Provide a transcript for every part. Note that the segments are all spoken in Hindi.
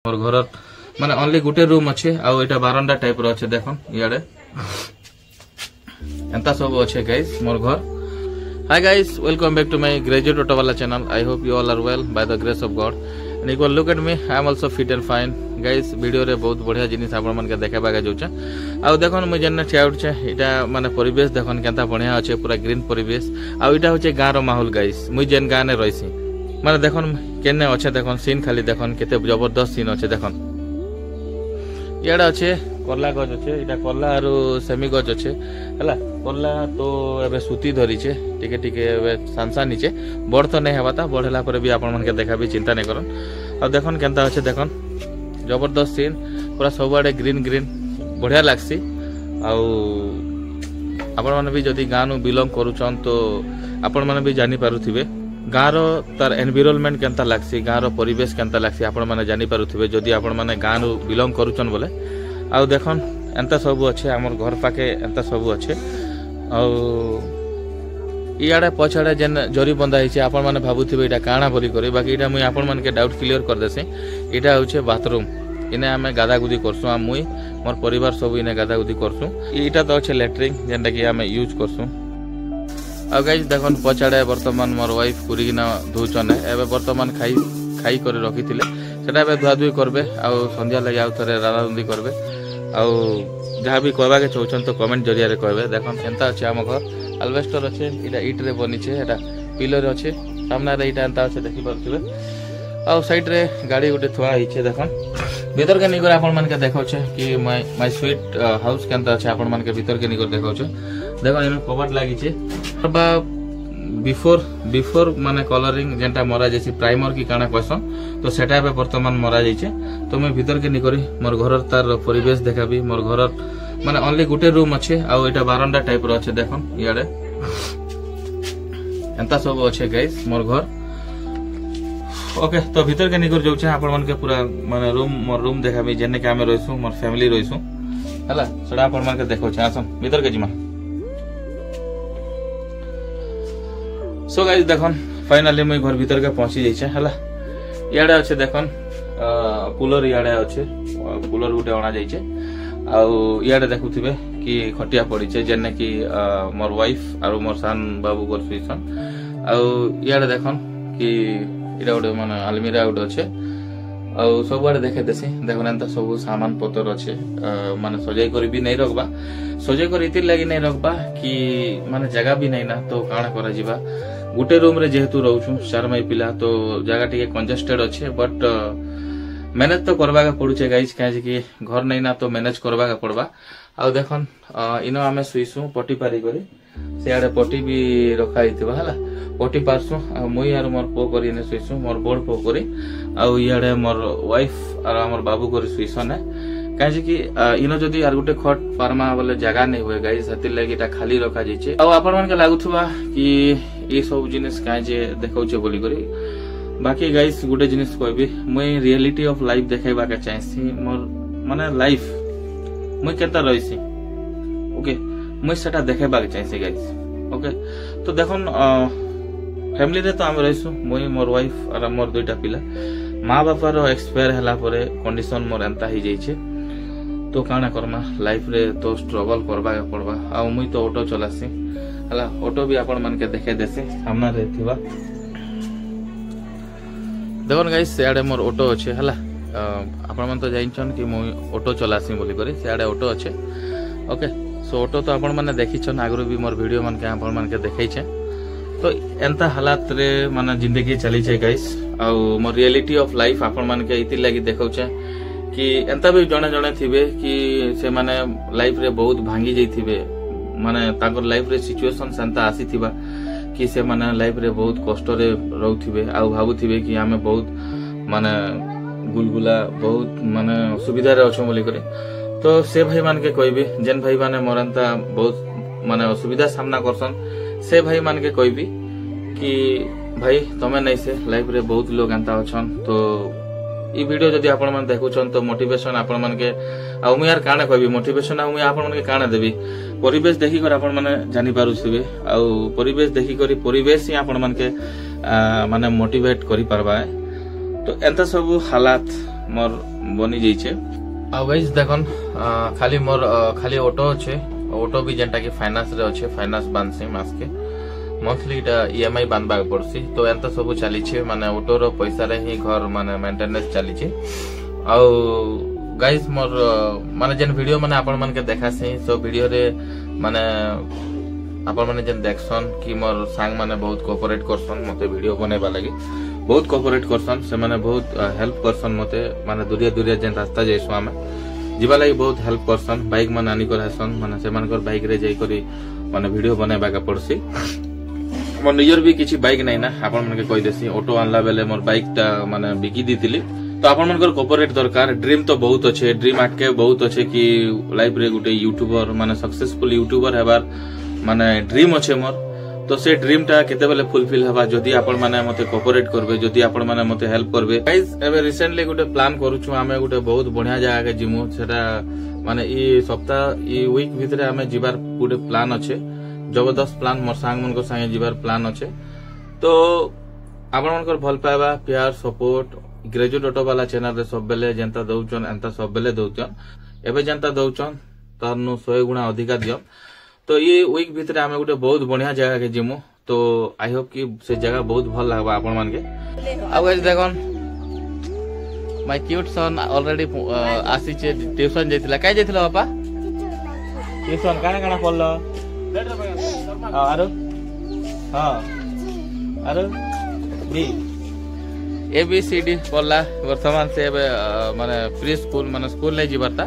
मोर घर माने ओनली गुटे रूम अच्छे आउ एटा बारंडा टाइप रो अच्छे देखन इयाडे एंता सब अच्छे गाइस मोर घर। Hi guys, welcome back to my graduate auto वाला channel. I hope you all are well by the grace of God and equal look at me, I am also fit and fine. Guys video रे बहुत बढ़िया जिनिस आपण मन के देखाबा के जाउछे आ देखन मुई जन्ने ठिया उठछे एटा माने परिवेश देखन केनता बढ़िया अच्छे, पूरा ग्रीन परिवेश आ एटा होचे गां रो माहौल। गाइस मुई जेन गां ने रहिसी माने देखन केने अच्छे, देखन सीन खाली देखन केते जबरदस्त सीन अच्छे। देखन इयाडे अच्छे करला गज अच्छे, इटा करला आरो सेमी गज अच्छे हला। करला तो एबे सुती धरिछे टिके टिके एबे सांसा नीचे बड़ तो नहीं हेबाता, बढ़ला पर भी आपण मन के देखाबी, चिंता नहीं करन। आ देखन केनता अच्छे, देखन जबरदस्त सीन पूरा सबआडे ग्रीन ग्रीन बढ़िया लागसी। आउ आपण मन भी जदी गां नु बिलोंग करूछन तो आपण मन भी जानि पारुथिबे गाँ रो तार एनवायरनमेंट केनता लागसी, गाँ रो परिवेश केनता लागसी आपण माने जानि पारुथिबे जदी आपण माने गाँ नु बिलोंग करूछन बोले। आउ देखन एंता सब अच्छे, हमर घर पाके एंता सब अच्छे। आउ इयाडे पछाडे जेन जरी बंदा हिचे आपण माने भाबुथिबे एटा काणा बोली करी, बाकी एटा मुई आपण मन के डाउट क्लियर कर देसी। एटा होचे बाथरूम, इने हमें गादागुदी करसु, आ मुई मोर परिवार सब इने गादागुदी करसु। एटा तो अच्छे लैट्रिन जेनटा कि हमें यूज करसु। आ गाइस देखन पछाडे वर्तमान मोर वाइफ पुरीना धुचने, एबे वर्तमान खाई करे रखिथिले सेटा एबे धुआ धुई करबे, आ संध्या लगे आउ थरे राधारुंदी करबे। आ जहाँ भी कहबा के चाहछन तो कमेंट जरिया रे कहबे। देखन केनता अछि हम घर, अल्वेस्टर अच्छे, इटा ईट रे बनिछे, एटा पिलर अच्छे, सामना रे इटा एंता अच्छे देखि परथिबे। आ साइड रे गाड़ी गुटे थुआ हिचे। देखन भीतर के निकर आपण मन के देखाउछे कि माय स्वीट हाउस केनता अच्छे, आपण मन के भीतर के निकर देखाउछे। देखन इमे कबाट लागिछे बा बिफोर माने कलरिंग जेंटा मरा जैसी प्राइमर की काना कहसन तो सेटा एबे वर्तमान मरा जाइछे। तो मैं भीतर के निकरी मोर घर तार परिवेश देखाबी। मोर घर माने ओनली गुटे रूम अच्छे आउ एटा बारंडा टाइप रो अच्छे। देखन इयाडे एंता सब अच्छे गाइस मोर घर। ओके तो भीतर के निकर जाउछे आपण मन के पूरा माने मोर रूम देखाबी, जेने के हमें रहिसु, मोर फैमिली रहिसु हला। सडा आपण मन के देखौछे, आसम भीतर के जिमा। सो गाइस देखन फाइनली मुई घर भीतर के पहुंची जाइछे हला। इयाडे अच्छे देखन कूलर, इयाडे अच्छे कूलर गुटे अणा जाइछे। आउ इयाडे देखुथिबे कि खटिया पड़ीछे जेने कि मोर वाइफ आरो मोर सान बाबू घर सुइछन। आउ इयाडे देखन कि इटा गुटे माने अलमीरा गुटे अच्छे। आउ सब आडे देखे देसी देखन एंता सब सामान पतर अच्छे, माने सजाई करी भी नहीं रखबा, सजाई करी इतिर लागि नहीं रखबा कि माने जगह भी नहीं ना तो काणा करा जिबा। गुटे रूम रे जेहेतु रहउछु 4 माई पिला तो जगह टिके कंजेस्टेड अच्छे, बट मैनेज तो करबा के पड़ुछे गाइस, काहे कि घर नहीं ना तो मैनेज करबा के पड़बा। आ देखन इनो आमे सुइसु पटी पारी करी, सेआडे पटी भी रखा हितबा हला। पटी पारसु आ मुई आर मोर पो करी ने सुइसु, मोर बड़ पो करी। आ इयाडे मोर वाइफ आर हमर बाबू करी सुइसने, काहे कि इनो जदी आर गुटे खट पारमा बोले जगह नहीं हुए गाइस, हति लागि ता खाली रखा जाइछे। आ आपण मन के लागुथबा कि ए सब जिनिस काहे जे देखौछे बोली करी। बाकी गाइस गुटे जिनिस कहबी, मुई रियलिटी ऑफ लाइफ देखाइबा के चाहसी। मोर माने लाइफ मुई केता रहिसी, ओके मुई सेटा देखाइबा के चाहसी गाइस। ओके तो देखन फैमिली रे तो हम रहिसु, मुई मोर वाइफ और मोर दुईटा पिला। माँ बापा रो एक्सपायर हला परे कंडीशन मोर एंता ही जाइछे, तो काना करमा लाइफ रे तो स्ट्रगल करबा के पड़बा। आ मुई तो ऑटो चलासी हला, ऑटो भी आपण मन के देखे देसी सामना रे थिबा। देखन गाइस सेआडे मोर ऑटो अच्छे हला। आपण मन तो जाइछन कि मुई ऑटो चलासी बोली करी, सेआडे ऑटो अच्छे। ओके सो ऑटो तो आपण माने देखिछन आगरो भी मोर वीडियो मन के आपण मन के देखैछे। तो एंता हालात रे माने जिंदगी चली छे गाइस। आ मोर रियलिटी ऑफ लाइफ आपण मन के इति लागि देखौछे कि एंता भी जणे जणे थिबे कि से माने लाइफ रे बहुत भांगी जाइथिबे, माने ताकर लाइफ रे सिचुएशन सेंता आसीथिबा कि से माने लाइफ रे बहुत कष्ट रे रहउथिबे। आ भाबुथिबे कि हमें बहुत माने गुलगुला बहुत माने सुविधा रे अछो बोली करे। तो से भाई मान के कहबी, जेन भाई माने मोरंता बहुत माने असुविधा सामना करसन, से भाई मान के कहबी कि भाई तमे नहीं से लाइफ रे बहुत लोग एंता अछन। तो ई वीडियो जदी आपण मन देखुछन तो मोटिवेशन आपण मन के आ मुई यार काना कहबी, मोटिवेशन आ मुई आपण मन के काना देबी। परिवेश देखि कर आपण माने जानि पारुथिबे, आ परिवेश देखि करी परिवेश ही आपण मन के माने मोटिवेट करि परबा। तो एंता सब हालात मोर बनी जाइए। आ गाइस देखन खाली मोर खाली ऑटो अच्छे, ऑटो भी जेनटा की फाइनेंस रे अच्छे, फाइनेंस बांधसी मास के मंथली ईएमआई बांधबा पड़सी। तो एंता सब चली माने ऑटो रो पैसा रे ही घर माने मेंटेनेंस चली। गाइस मोर माने जेन वीडियो माने आपण मन के देखासी सब वीडियो रे माने आपण माने जेन देखसन कि मोर सांग माने बहुत कोऑपरेट करसन मते वीडियो बनेबा लागि, बहुत कोऑपरेट करसन से माने बहुत हेल्प करसन मते माने दूरिया दूरिया जेन रास्ता जाइसु आमे जीवा लागि बहुत हेल्प करसन। बाइक माने आनी कर हसन माने से मानकर बाइक रे जाई करी माने वीडियो बनेबा का पड़सी। मोर निजर भी किछि बाइक नै ना, आपण मन के कहि देसी ऑटो आनला बेले मोर बाइक ता माने बिकी दितिली। तो आपण मनकर कोऑपरेट दरकार। ड्रीम तो बहुत अच्छे, ड्रीम आटके बहुत अच्छे कि लाइफ रे गुटे यूट्यूबर माने सक्सेसफुल यूट्यूबर हेबार माने ड्रीम अच्छे मोर। तो से ड्रीम टा केते बेले फुलफिल हवा जदी आपण माने मते कोऑपरेट करबे, जदी आपण माने मते हेल्प करबे। गाइस एबे रिसेंटली गुटे प्लान करूछु आमे गुटे बहुत बढ़िया जगह के जिमु, सेटा माने ई सप्ताह ई वीक भितरे आमे जिबार गुटे प्लान अच्छे, जबरदस्त प्लान मोर सांग मन को संगे जिबार प्लान अच्छे। तो आपण मनकर भल पाइबा प्यार सपोर्ट ग्रेजुएट ऑटो वाला चैनल रे सब बेले जेंता दउचन एंता सब बेले दउचन, एबे जेंता दउचन तारनु 100 गुना अधिका दियो। तो ये वीक भीतर आमे गुटे बहुत बढ़िया जगह के जिमु। तो आई होप कि से जगह बहुत भल लागबा आपण मान के। अब गाइस देखन माय क्यूट सन ऑलरेडी आसी छे ट्यूशन जैतिला। काई जैतिला पापा ट्यूशन काना काना पढ़लो आरो हां आरो बी ABCD पढ़ला। वर्तमान से माने प्री स्कूल माने स्कूल नहीं जीवारता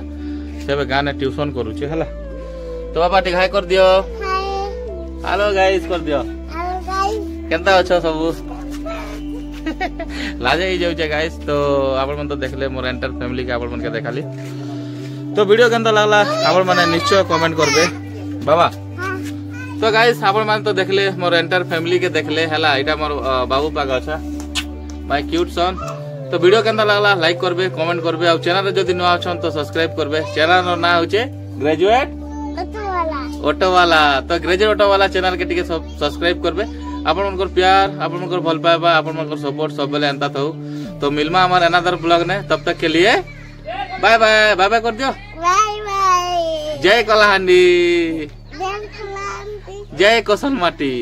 से गाने ट्यूशन करू छे हला। तो बाबा टिक हाय कर दियो, हेलो गाइस कर दियो, हेलो गाइस केनता अछो सबु लाजे ही जाउ छे गाइस। तो आपण मन तो देखले मोर एंटर फैमिली के आपण मन के देखाली। तो वीडियो केनता लागला आपण माने निश्चय कमेंट करबे बाबा। तो गाइस आपण मन तो देखले मोर एंटर फैमिली के देखले हला, एटा मोर बाबू पाग अच्छा माय क्यूट सन। तो वीडियो केनता लागला लाइक करबे, कमेंट करबे और चैनल रे जदी नवा अछन तो सब्सक्राइब करबे। चैनल रो नाम होचे ग्रेजुएट ऑटो वाला। तो ग्रेजुएट ऑटो वाला चैनल के टिके सब्सक्राइब करबे। आपण मनकर प्यार, आपण मनकर भल पाइबा, आपण मनकर सपोर्ट सब बेले एंता थौ। तो मिलमा हमार अनदर ब्लॉग ने, तब तक के लिए बाय बाय। बाय बाय कर दियो, बाय बाय। जय कलाहांडी, जय कलाहांडी, जय कोसलमाटी।